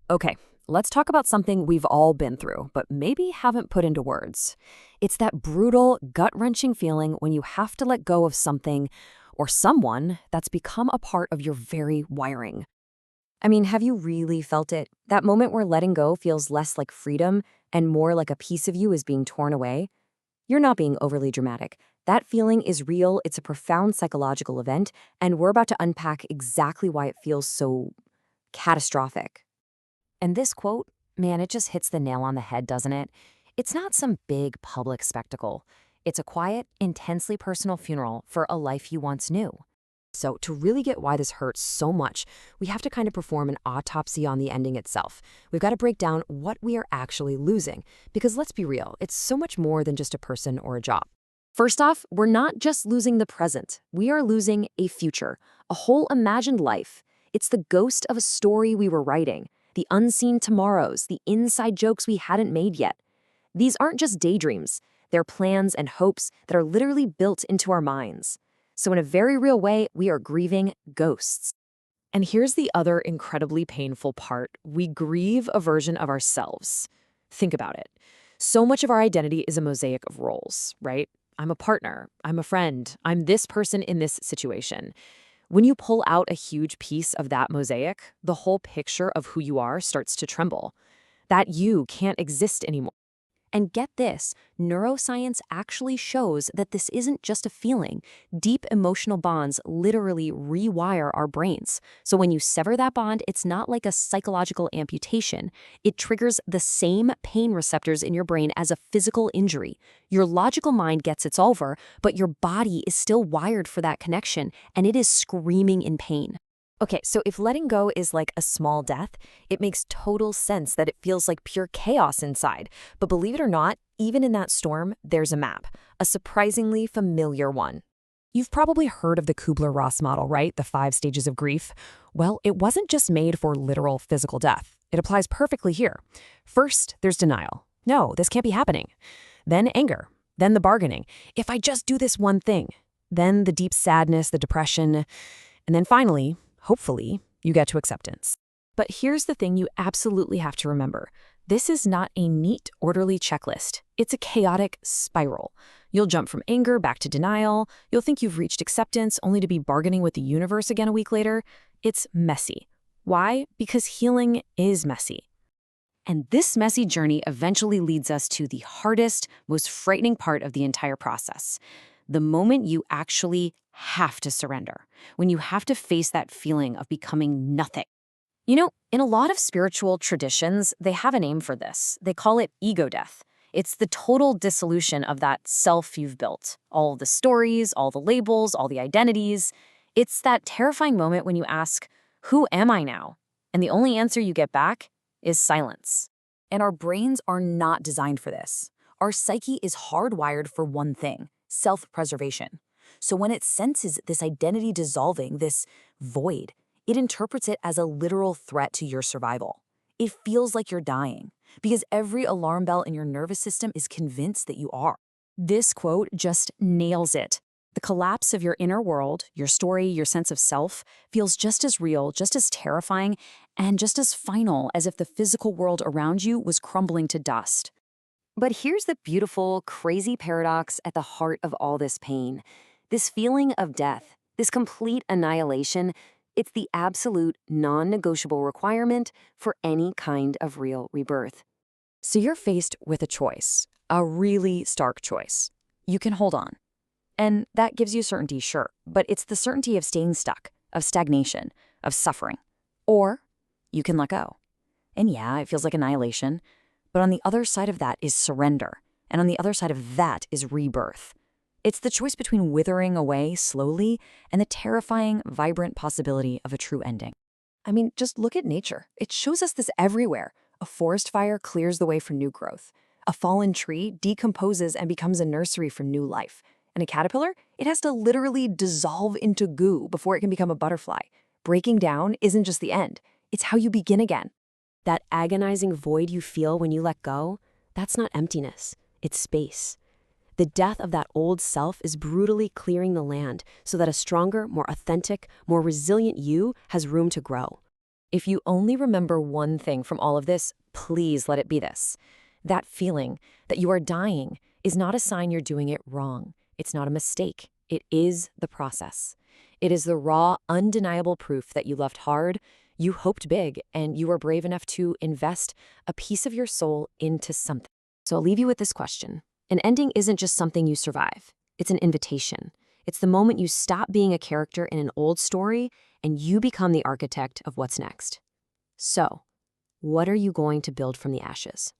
Okay, let's talk about something we've all been through, but maybe haven't put into words. It's that brutal, gut-wrenching feeling when you have to let go of something or someone that's become a part of your very wiring. I mean, have you really felt it? That moment where letting go feels less like freedom and more like a piece of you is being torn away? You're not being overly dramatic. That feeling is real, it's a profound psychological event, and we're about to unpack exactly why it feels so catastrophic. And this quote, man, it just hits the nail on the head, doesn't it? It's not some big public spectacle. It's a quiet, intensely personal funeral for a life you once knew. So, to really get why this hurts so much, we have to kind of perform an autopsy on the ending itself. We've got to break down what we are actually losing. Because let's be real, it's so much more than just a person or a job. First off, we're not just losing the present, we are losing a future, a whole imagined life. It's the ghost of a story we were writing, the unseen tomorrows, the inside jokes we hadn't made yet. These aren't just daydreams, they're plans and hopes that are literally built into our minds. So, in a very real way, we are grieving ghosts. And here's the other incredibly painful part: we grieve a version of ourselves. Think about it. So much of our identity is a mosaic of roles, right? I'm a partner, I'm a friend, I'm this person in this situation. When you pull out a huge piece of that mosaic, the whole picture of who you are starts to tremble. That you can't exist anymore. And get this, neuroscience actually shows that this isn't just a feeling. Deep emotional bonds literally rewire our brains. So when you sever that bond, it's not like a psychological amputation. It triggers the same pain receptors in your brain as a physical injury. Your logical mind gets it's over, but your body is still wired for that connection, and it is screaming in pain. Okay, so if letting go is like a small death, it makes total sense that it feels like pure chaos inside. But believe it or not, even in that storm, there's a map, a surprisingly familiar one. You've probably heard of the Kubler-Ross model, right? The 5 stages of grief. Well, it wasn't just made for literal physical death. It applies perfectly here. First, there's denial. No, this can't be happening. Then anger. Then the bargaining. If I just do this one thing. Then the deep sadness, the depression. And then finally, hopefully, you get to acceptance. But here's the thing you absolutely have to remember. This is not a neat, orderly checklist. It's a chaotic spiral. You'll jump from anger back to denial. You'll think you've reached acceptance only to be bargaining with the universe again a week later. It's messy. Why? Because healing is messy. And this messy journey eventually leads us to the hardest, most frightening part of the entire process. The moment you actually have to surrender, when you have to face that feeling of becoming nothing. You know, in a lot of spiritual traditions, they have a name for this. They call it ego death. It's the total dissolution of that self you've built. All the stories, all the labels, all the identities. It's that terrifying moment when you ask, who am I now? And the only answer you get back is silence. And our brains are not designed for this. Our psyche is hardwired for one thing: self-preservation. So when it senses this identity dissolving, this void, it interprets it as a literal threat to your survival. It feels like you're dying because every alarm bell in your nervous system is convinced that you are. This quote just nails it. The collapse of your inner world, your story, your sense of self, feels just as real, just as terrifying, and just as final as if the physical world around you was crumbling to dust. But here's the beautiful, crazy paradox at the heart of all this pain. This feeling of death, this complete annihilation, it's the absolute, non-negotiable requirement for any kind of real rebirth. So you're faced with a choice, a really stark choice. You can hold on. And that gives you certainty, sure, but it's the certainty of staying stuck, of stagnation, of suffering. Or you can let go. And yeah, it feels like annihilation, but on the other side of that is surrender, and on the other side of that is rebirth. It's the choice between withering away slowly and the terrifying, vibrant possibility of a true ending. I mean, just look at nature. It shows us this everywhere. A forest fire clears the way for new growth. A fallen tree decomposes and becomes a nursery for new life. And a caterpillar, it has to literally dissolve into goo before it can become a butterfly. Breaking down isn't just the end. It's how you begin again. That agonizing void you feel when you let go, that's not emptiness. It's space. The death of that old self is brutally clearing the land so that a stronger, more authentic, more resilient you has room to grow. If you only remember one thing from all of this, please let it be this. That feeling that you are dying is not a sign you're doing it wrong. It's not a mistake. It is the process. It is the raw, undeniable proof that you loved hard, you hoped big, and you were brave enough to invest a piece of your soul into something. So I'll leave you with this question. An ending isn't just something you survive. It's an invitation. It's the moment you stop being a character in an old story and you become the architect of what's next. So, what are you going to build from the ashes?